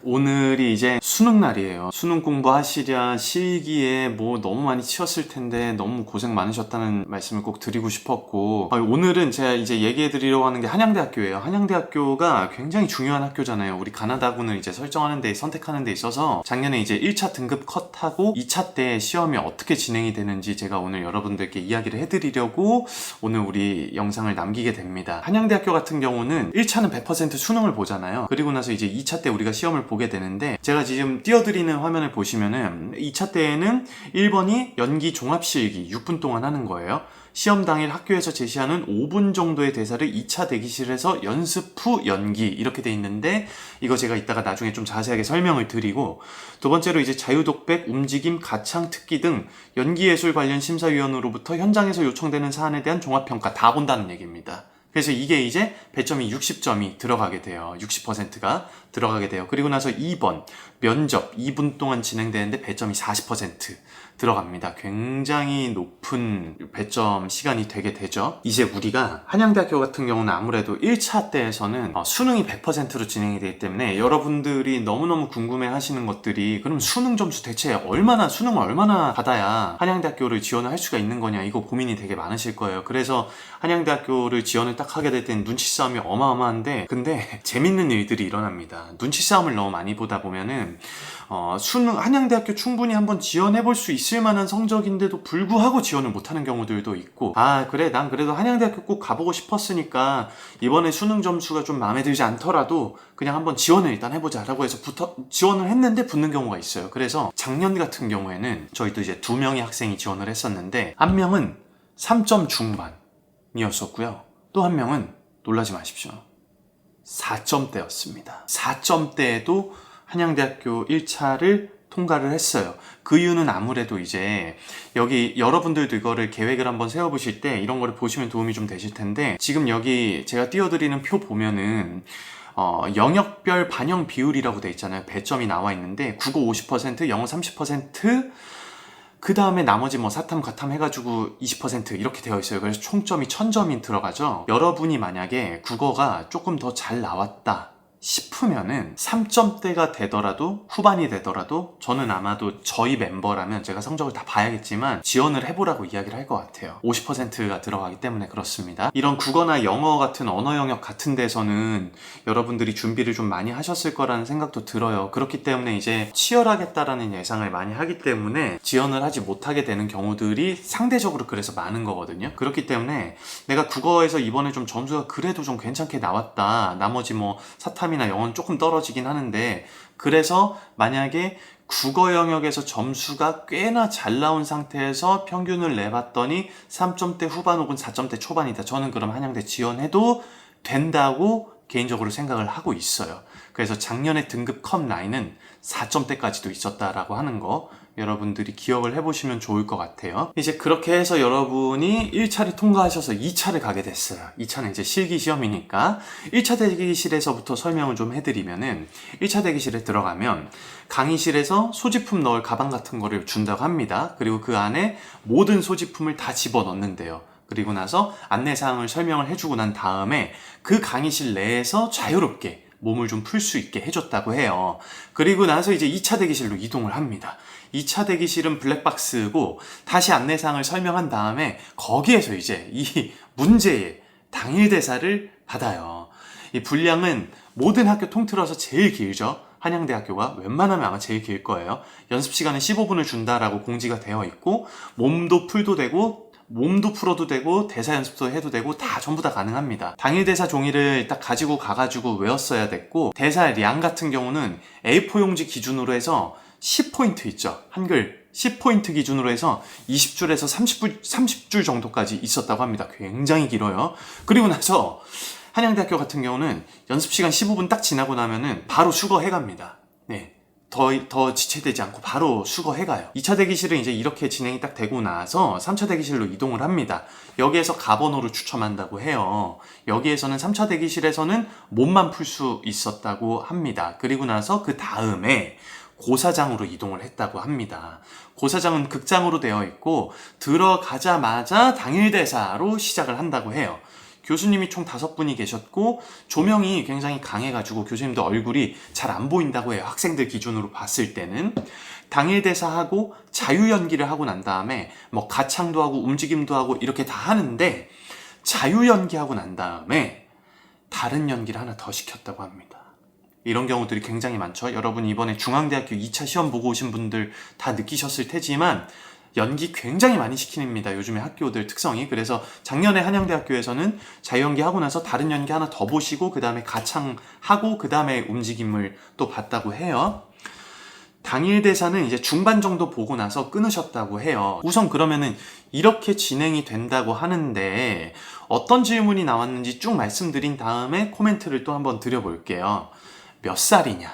오늘이 이제 수능 날이에요. 수능 공부하시랴 실기에 뭐 너무 많이 치였을 텐데 너무 고생 많으셨다는 말씀을 꼭 드리고 싶었고, 오늘은 제가 이제 얘기해 드리려고 하는 게 한양대학교예요. 한양대학교가 굉장히 중요한 학교잖아요. 우리 가나다군을 이제 설정하는 데, 선택하는 데 있어서 작년에 이제 1차 등급 컷하고 2차 때 시험이 어떻게 진행이 되는지 제가 오늘 여러분들께 이야기를 해드리려고 오늘 우리 영상을 남기게 됩니다. 한양대학교 같은 경우는 1차는 100% 수능을 보잖아요. 그리고 나서 이제 2차 때 우리가 시험을 보게 되는데, 제가 지금 띄워드리는 화면을 보시면은 2차 때에는 1번이 연기 종합실기 6분 동안 하는 거예요. 시험 당일 학교에서 제시하는 5분 정도의 대사를 2차 대기실에서 연습 후 연기, 이렇게 돼 있는데 이거 제가 이따가 나중에 좀 자세하게 설명을 드리고, 두 번째로 이제 자유독백, 움직임, 가창, 특기 등 연기예술 관련 심사위원으로부터 현장에서 요청되는 사안에 대한 종합평가 다 본다는 얘기입니다. 그래서 이게 이제 배점이 60점이 들어가게 돼요. 60%가 들어가게 돼요. 그리고 나서 2번 면접 2분 동안 진행되는데 배점이 40% 들어갑니다. 굉장히 높은 배점 시간이 되게 되죠. 이제 우리가 한양대학교 같은 경우는 아무래도 1차 때에서는 수능이 100%로 진행이 되기 때문에 여러분들이 너무너무 궁금해 하시는 것들이, 그럼 수능 점수 대체 수능을 얼마나 받아야 한양대학교를 지원을 할 수가 있는 거냐, 이거 고민이 되게 많으실 거예요. 그래서 한양대학교를 지원을 딱 하게 될 때는 눈치 싸움이 어마어마한데, 근데 재밌는 일들이 일어납니다. 눈치 싸움을 너무 많이 보다 보면은 한양대학교 충분히 한번 지원해볼 수 있을 만한 성적인데도 불구하고 지원을 못하는 경우들도 있고, 그래 난 그래도 한양대학교 꼭 가보고 싶었으니까 이번에 수능 점수가 좀 마음에 들지 않더라도 그냥 한번 지원을 일단 해보자 라고 해서 지원을 했는데 붙는 경우가 있어요. 그래서 작년 같은 경우에는 저희도 이제 2명의 학생이 지원을 했었는데, 한 명은 3점 중반이었었고요, 또 한 명은 놀라지 마십시오, 4점대였습니다. 4점대에도 한양대학교 1차를 통과를 했어요. 그 이유는 아무래도 이제 여기 여러분들도 이거를 계획을 한번 세워보실 때 이런 거를 보시면 도움이 좀 되실 텐데, 지금 여기 제가 띄워드리는 표 보면은 영역별 반영 비율이라고 돼 있잖아요. 배점이 나와 있는데 국어 50%, 영어 30%, 그 다음에 나머지 사탐, 과탐 해가지고 20% 이렇게 되어 있어요. 그래서 총점이 1000점이 들어가죠. 여러분이 만약에 국어가 조금 더 잘 나왔다 싶으면은 3점대가 되더라도, 후반이 되더라도, 저는 아마도 저희 멤버라면 제가 성적을 다 봐야겠지만 지원을 해보라고 이야기를 할 것 같아요. 50%가 들어가기 때문에 그렇습니다. 이런 국어나 영어 같은 언어 영역 같은 데서는 여러분들이 준비를 좀 많이 하셨을 거라는 생각도 들어요. 그렇기 때문에 이제 치열하겠다라는 예상을 많이 하기 때문에 지원을 하지 못하게 되는 경우들이 상대적으로 그래서 많은 거거든요. 그렇기 때문에 내가 국어에서 이번에 좀 점수가 그래도 좀 괜찮게 나왔다, 나머지 사탐 이나 영어는 조금 떨어지긴 하는데, 그래서 만약에 국어 영역에서 점수가 꽤나 잘 나온 상태에서 평균을 내봤더니 3점대 후반 혹은 4점대 초반이다, 저는 그럼 한양대 지원해도 된다고 개인적으로 생각을 하고 있어요. 그래서 작년에 등급 컷 라인은 4점대까지도 있었다라고 하는 거 여러분들이 기억을 해보시면 좋을 것 같아요. 이제 그렇게 해서 여러분이 1차를 통과하셔서 2차를 가게 됐어요. 2차는 이제 실기 시험이니까 1차 대기실에서부터 설명을 좀 해드리면은, 1차 대기실에 들어가면 강의실에서 소지품 넣을 가방 같은 거를 준다고 합니다. 그리고 그 안에 모든 소지품을 다 집어넣는데요. 그리고 나서 안내사항을 설명을 해주고 난 다음에 그 강의실 내에서 자유롭게 몸을 좀 풀 수 있게 해줬다고 해요. 그리고 나서 이제 2차 대기실로 이동을 합니다. 2차 대기실은 블랙박스고, 다시 안내사항을 설명한 다음에 거기에서 이제 이 문제의 당일 대사를 받아요. 이 분량은 모든 학교 통틀어서 제일 길죠. 한양대학교가 웬만하면 아마 제일 길 거예요. 연습 시간은 15분을 준다라고 공지가 되어 있고, 몸도 풀어도 되고 대사 연습도 해도 되고 다 전부 다 가능합니다. 당일 대사 종이를 딱 가지고 가가지고 외웠어야 됐고, 대사량 같은 경우는 A4 용지 기준으로 해서 10포인트 있죠. 한글 10포인트 기준으로 해서 20줄에서 30줄 정도까지 있었다고 합니다. 굉장히 길어요. 그리고 나서 한양대학교 같은 경우는 연습시간 15분 딱 지나고 나면은 바로 수거해갑니다. 네. 더 지체되지 않고 바로 수거해가요. 2차 대기실은 이제 이렇게 진행이 딱 되고 나서 3차 대기실로 이동을 합니다. 여기에서 가번호를 추첨한다고 해요. 여기에서는 3차 대기실에서는 몸만 풀 수 있었다고 합니다. 그리고 나서 그 다음에 고사장으로 이동을 했다고 합니다. 고사장은 극장으로 되어 있고, 들어가자마자 당일 대사로 시작을 한다고 해요. 교수님이 총 5분이 계셨고 조명이 굉장히 강해가지고 교수님도 얼굴이 잘 안 보인다고 해요. 학생들 기준으로 봤을 때는. 당일 대사하고 자유 연기를 하고 난 다음에 뭐 가창도 하고 움직임도 하고 이렇게 다 하는데 자유 연기하고 난 다음에 다른 연기를 하나 더 시켰다고 합니다. 이런 경우들이 굉장히 많죠. 여러분 이번에 중앙대학교 2차 시험 보고 오신 분들 다 느끼셨을 테지만 연기 굉장히 많이 시킵니다. 요즘에 학교들 특성이. 그래서 작년에 한양대학교에서는 자유연기 하고 나서 다른 연기 하나 더 보시고 그 다음에 가창하고 그 다음에 움직임을 또 봤다고 해요. 당일 대사는 이제 중반 정도 보고 나서 끊으셨다고 해요. 우선 그러면은 이렇게 진행이 된다고 하는데 어떤 질문이 나왔는지 쭉 말씀드린 다음에 코멘트를 또 한번 드려볼게요. 몇 살이냐?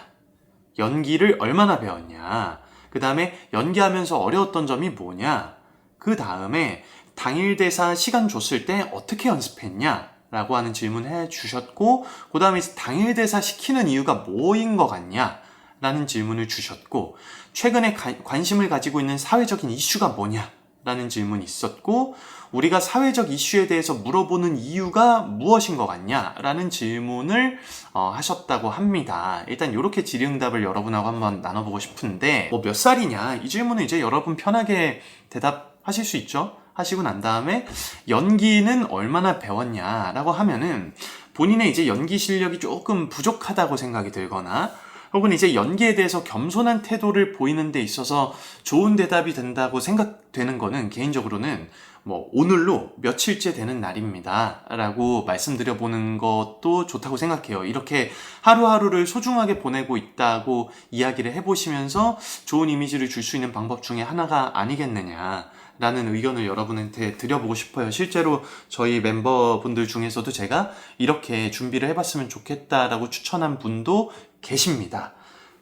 연기를 얼마나 배웠냐? 그 다음에 연기하면서 어려웠던 점이 뭐냐? 그 다음에 당일 대사 시간 줬을 때 어떻게 연습했냐? 라고 하는 질문 해주셨고 그 다음에 당일 대사 시키는 이유가 뭐인 것 같냐? 라는 질문을 주셨고 최근에 관심을 가지고 있는 사회적인 이슈가 뭐냐? 라는 질문이 있었고 우리가 사회적 이슈에 대해서 물어보는 이유가 무엇인 것 같냐? 라는 질문을 하셨다고 합니다. 일단 이렇게 질의응답을 여러분하고 한번 나눠보고 싶은데 뭐 몇 살이냐? 이 질문은 이제 여러분 편하게 대답하실 수 있죠? 하시고 난 다음에 연기는 얼마나 배웠냐? 라고 하면은 본인의 이제 연기 실력이 조금 부족하다고 생각이 들거나 혹은 이제 연기에 대해서 겸손한 태도를 보이는 데 있어서 좋은 대답이 된다고 생각되는 거는 개인적으로는 뭐 오늘로 며칠째 되는 날입니다 라고 말씀드려 보는 것도 좋다고 생각해요. 이렇게 하루하루를 소중하게 보내고 있다고 이야기를 해보시면서 좋은 이미지를 줄 수 있는 방법 중에 하나가 아니겠느냐 라는 의견을 여러분한테 드려보고 싶어요. 실제로 저희 멤버분들 중에서도 제가 이렇게 준비를 해봤으면 좋겠다라고 추천한 분도 계십니다.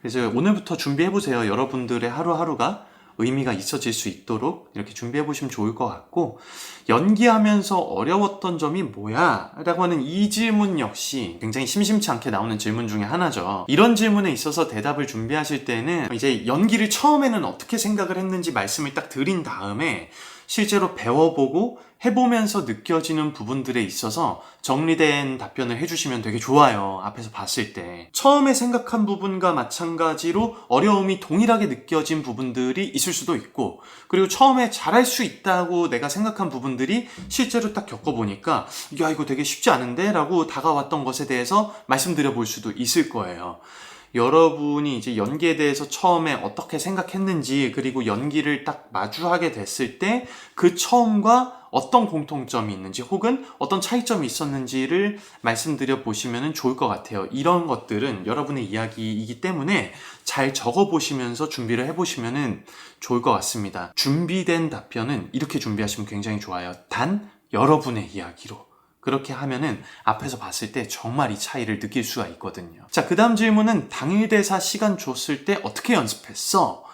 그래서 오늘부터 준비해보세요. 여러분들의 하루하루가 의미가 있어질 수 있도록 이렇게 준비해보시면 좋을 것 같고 연기하면서 어려웠던 점이 뭐야? 라고 하는 이 질문 역시 굉장히 심심치 않게 나오는 질문 중에 하나죠. 이런 질문에 있어서 대답을 준비하실 때는 이제 연기를 처음에는 어떻게 생각을 했는지 말씀을 딱 드린 다음에 실제로 배워보고 해보면서 느껴지는 부분들에 있어서 정리된 답변을 해주시면 되게 좋아요. 앞에서 봤을 때. 처음에 생각한 부분과 마찬가지로 어려움이 동일하게 느껴진 부분들이 있을 수도 있고 그리고 처음에 잘할 수 있다고 내가 생각한 부분들이 실제로 딱 겪어보니까 야 이거 되게 쉽지 않은데? 라고 다가왔던 것에 대해서 말씀드려 볼 수도 있을 거예요. 여러분이 이제 연기에 대해서 처음에 어떻게 생각했는지 그리고 연기를 딱 마주하게 됐을 때 그 처음과 어떤 공통점이 있는지 혹은 어떤 차이점이 있었는지를 말씀드려 보시면 좋을 것 같아요. 이런 것들은 여러분의 이야기이기 때문에 잘 적어 보시면서 준비를 해보시면 좋을 것 같습니다. 준비된 답변은 이렇게 준비하시면 굉장히 좋아요. 단 여러분의 이야기로. 그렇게 하면은 앞에서 봤을 때 정말 이 차이를 느낄 수가 있거든요. 자, 그 다음 질문은 당일 대사 시간 줬을 때 어떻게 연습했어?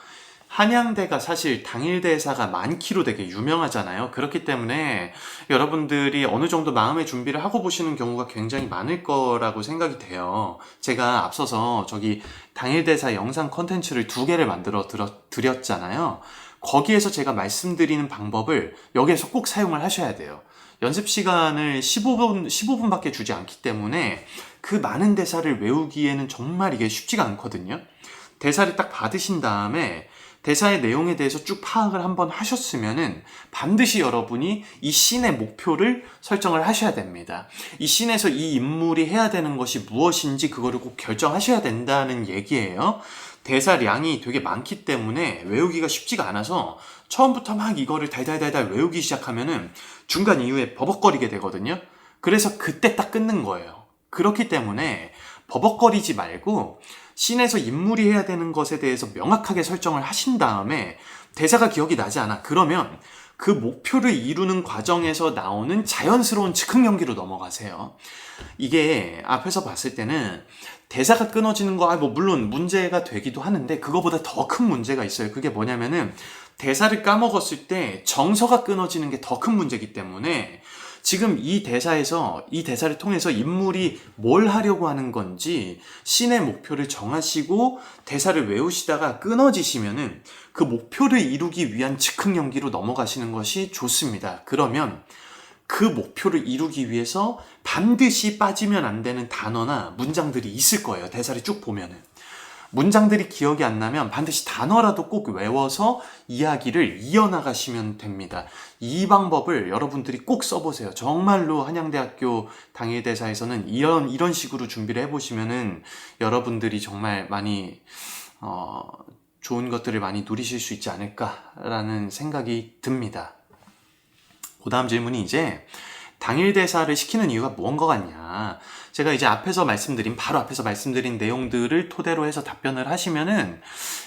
한양대가 사실 당일 대사가 많기로 되게 유명하잖아요. 그렇기 때문에 여러분들이 어느 정도 마음의 준비를 하고 보시는 경우가 굉장히 많을 거라고 생각이 돼요. 제가 앞서서 저기 당일 대사 영상 컨텐츠를 2개를 만들어 드렸잖아요. 거기에서 제가 말씀드리는 방법을 여기에서 꼭 사용을 하셔야 돼요. 연습 시간을 15분밖에 주지 않기 때문에 그 많은 대사를 외우기에는 정말 이게 쉽지가 않거든요. 대사를 딱 받으신 다음에 대사의 내용에 대해서 쭉 파악을 한번 하셨으면은 반드시 여러분이 이 씬의 목표를 설정을 하셔야 됩니다. 이 씬에서 이 인물이 해야 되는 것이 무엇인지 그거를 꼭 결정하셔야 된다는 얘기예요. 대사량이 되게 많기 때문에 외우기가 쉽지가 않아서 처음부터 막 이거를 달달달달 외우기 시작하면은 중간 이후에 버벅거리게 되거든요. 그래서 그때 딱 끊는 거예요. 그렇기 때문에 버벅거리지 말고 씬에서 인물이 해야 되는 것에 대해서 명확하게 설정을 하신 다음에 대사가 기억이 나지 않아. 그러면 그 목표를 이루는 과정에서 나오는 자연스러운 즉흥 연기로 넘어가세요. 이게 앞에서 봤을 때는 대사가 끊어지는 거 뭐 물론 문제가 되기도 하는데 그거보다 더 큰 문제가 있어요. 그게 뭐냐면은 대사를 까먹었을 때 정서가 끊어지는 게 더 큰 문제이기 때문에 지금 이 대사에서 이 대사를 통해서 인물이 뭘 하려고 하는 건지 씬의 목표를 정하시고 대사를 외우시다가 끊어지시면은 그 목표를 이루기 위한 즉흥 연기로 넘어가시는 것이 좋습니다. 그러면 그 목표를 이루기 위해서 반드시 빠지면 안 되는 단어나 문장들이 있을 거예요. 대사를 쭉 보면은. 문장들이 기억이 안 나면 반드시 단어라도 꼭 외워서 이야기를 이어나가시면 됩니다. 이 방법을 여러분들이 꼭 써보세요. 정말로 한양대학교 당일대사에서는 이런 식으로 준비를 해보시면은 여러분들이 정말 많이 좋은 것들을 많이 누리실 수 있지 않을까라는 생각이 듭니다. 그 다음 질문이 이제 당일대사를 시키는 이유가 뭔 것 같냐. 제가 이제 바로 앞에서 말씀드린 내용들을 토대로 해서 답변을 하시면은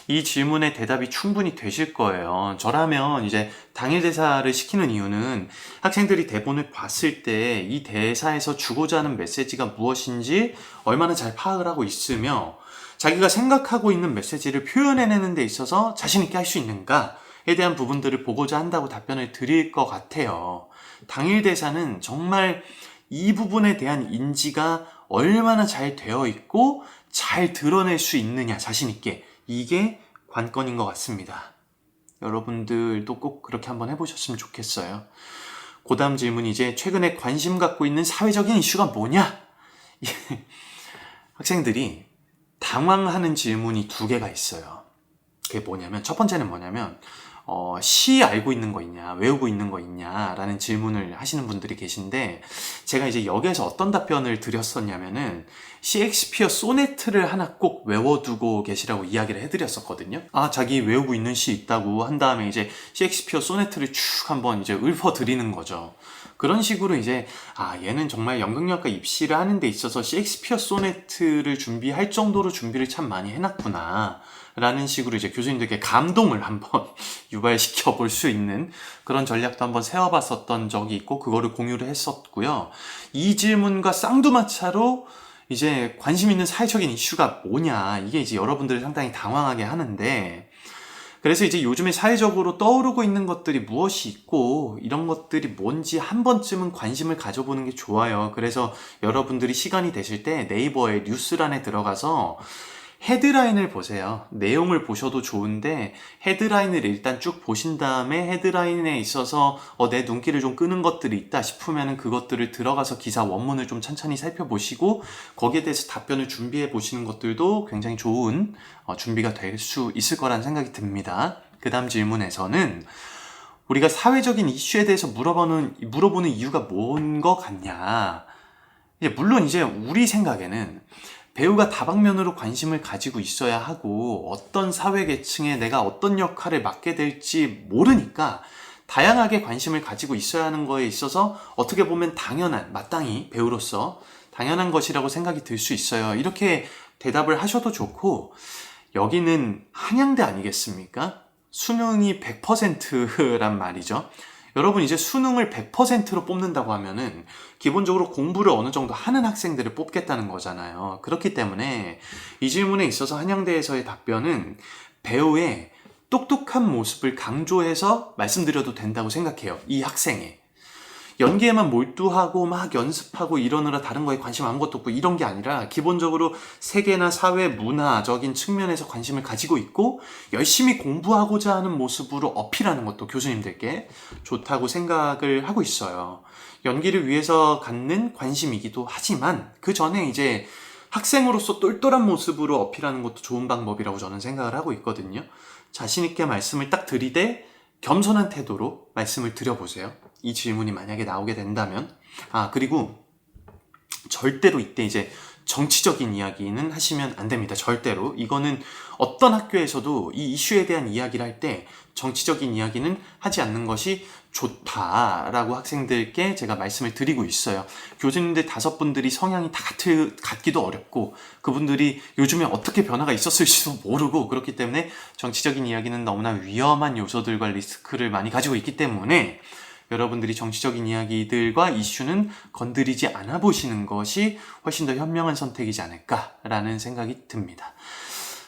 이 질문의 대답이 충분히 되실 거예요. 저라면 이제 당일대사를 시키는 이유는 학생들이 대본을 봤을 때 이 대사에서 주고자 하는 메시지가 무엇인지 얼마나 잘 파악을 하고 있으며 자기가 생각하고 있는 메시지를 표현해내는 데 있어서 자신있게 할 수 있는가에 대한 부분들을 보고자 한다고 답변을 드릴 것 같아요. 당일대사는 정말 이 부분에 대한 인지가 얼마나 잘 되어 있고 잘 드러낼 수 있느냐, 자신있게. 이게 관건인 것 같습니다. 여러분들도 꼭 그렇게 한번 해보셨으면 좋겠어요. 그 다음 질문이 이제 최근에 관심 갖고 있는 사회적인 이슈가 뭐냐? 학생들이 당황하는 질문이 2개가 있어요. 그게 뭐냐면, 첫 번째는 뭐냐면, 시 알고 있는 거 있냐, 외우고 있는 거 있냐, 라는 질문을 하시는 분들이 계신데, 제가 이제 여기에서 어떤 답변을 드렸었냐면은, 셰익스피어 소네트를 하나 꼭 외워두고 계시라고 이야기를 해드렸었거든요. 자기 외우고 있는 시 있다고 한 다음에 이제 셰익스피어 소네트를 쭉 한번 이제 읊어드리는 거죠. 그런 식으로 이제 얘는 정말 연극영화과 입시를 하는 데 있어서 셰익스피어 소네트를 준비할 정도로 준비를 참 많이 해놨구나 라는 식으로 이제 교수님들께 감동을 한번 유발시켜 볼 수 있는 그런 전략도 한번 세워봤었던 적이 있고 그거를 공유를 했었고요. 이 질문과 쌍두마차로 이제 관심 있는 사회적인 이슈가 뭐냐, 이게 이제 여러분들을 상당히 당황하게 하는데, 그래서 이제 요즘에 사회적으로 떠오르고 있는 것들이 무엇이 있고 이런 것들이 뭔지 한 번쯤은 관심을 가져보는 게 좋아요. 그래서 여러분들이 시간이 되실 때 네이버의 뉴스란에 들어가서 헤드라인을 보세요. 내용을 보셔도 좋은데 헤드라인을 일단 쭉 보신 다음에 헤드라인에 있어서 내 눈길을 좀 끄는 것들이 있다 싶으면 그것들을 들어가서 기사 원문을 좀 천천히 살펴보시고 거기에 대해서 답변을 준비해 보시는 것들도 굉장히 좋은 준비가 될 수 있을 거라는 생각이 듭니다. 그 다음 질문에서는 우리가 사회적인 이슈에 대해서 물어보는 이유가 뭔 것 같냐. 물론 이제 우리 생각에는 배우가 다방면으로 관심을 가지고 있어야 하고 어떤 사회계층에 내가 어떤 역할을 맡게 될지 모르니까 다양하게 관심을 가지고 있어야 하는 거에 있어서 어떻게 보면 마땅히 배우로서 당연한 것이라고 생각이 들 수 있어요. 이렇게 대답을 하셔도 좋고, 여기는 한양대 아니겠습니까? 수능이 100%란 말이죠. 여러분 이제 수능을 100%로 뽑는다고 하면은 기본적으로 공부를 어느 정도 하는 학생들을 뽑겠다는 거잖아요. 그렇기 때문에 이 질문에 있어서 한양대에서의 답변은 배우의 똑똑한 모습을 강조해서 말씀드려도 된다고 생각해요. 이 학생의. 연기에만 몰두하고 막 연습하고 이러느라 다른 거에 관심 아무것도 없고 이런 게 아니라 기본적으로 세계나 사회, 문화적인 측면에서 관심을 가지고 있고 열심히 공부하고자 하는 모습으로 어필하는 것도 교수님들께 좋다고 생각을 하고 있어요. 연기를 위해서 갖는 관심이기도 하지만 그 전에 이제 학생으로서 똘똘한 모습으로 어필하는 것도 좋은 방법이라고 저는 생각을 하고 있거든요. 자신 있게 말씀을 딱 드리되 겸손한 태도로 말씀을 드려보세요. 이 질문이 만약에 나오게 된다면. 그리고 절대로 이때 이제 정치적인 이야기는 하시면 안 됩니다. 절대로. 이거는 어떤 학교에서도 이 이슈에 대한 이야기를 할 때 정치적인 이야기는 하지 않는 것이 좋다라고 학생들께 제가 말씀을 드리고 있어요. 교수님들 5분들이 성향이 다 같기도 어렵고 그분들이 요즘에 어떻게 변화가 있었을지도 모르고 그렇기 때문에 정치적인 이야기는 너무나 위험한 요소들과 리스크를 많이 가지고 있기 때문에 여러분들이 정치적인 이야기들과 이슈는 건드리지 않아 보시는 것이 훨씬 더 현명한 선택이지 않을까라는 생각이 듭니다.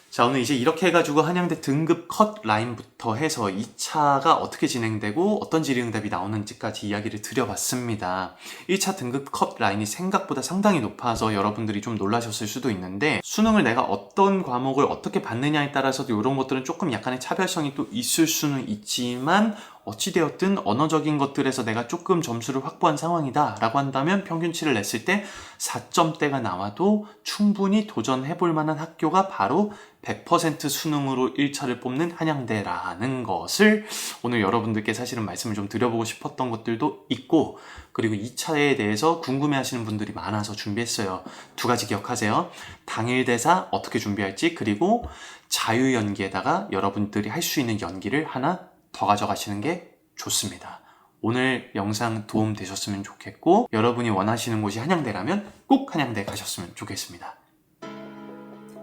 자, 오늘 이제 이렇게 해가지고 한양대 등급 컷 라인부터 해서 2차가 어떻게 진행되고 어떤 질의응답이 나오는지까지 이야기를 드려봤습니다. 1차 등급 컷 라인이 생각보다 상당히 높아서 여러분들이 좀 놀라셨을 수도 있는데 수능을 내가 어떤 과목을 어떻게 받느냐에 따라서도 이런 것들은 조금 약간의 차별성이 또 있을 수는 있지만 어찌되었든 언어적인 것들에서 내가 조금 점수를 확보한 상황이다 라고 한다면 평균치를 냈을 때 4점대가 나와도 충분히 도전해 볼 만한 학교가 바로 100% 수능으로 1차를 뽑는 한양대라는 것을 오늘 여러분들께 사실은 말씀을 좀 드려보고 싶었던 것들도 있고, 그리고 2차에 대해서 궁금해 하시는 분들이 많아서 준비했어요. 두 가지 기억하세요. 당일 대사 어떻게 준비할지, 그리고 자유연기에다가 여러분들이 할 수 있는 연기를 하나 더 가져가시는 게 좋습니다. 오늘 영상 도움 되셨으면 좋겠고, 여러분이 원하시는 곳이 한양대라면 꼭 한양대 가셨으면 좋겠습니다.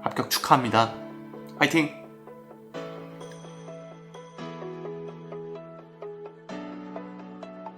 합격 축하합니다. 화이팅!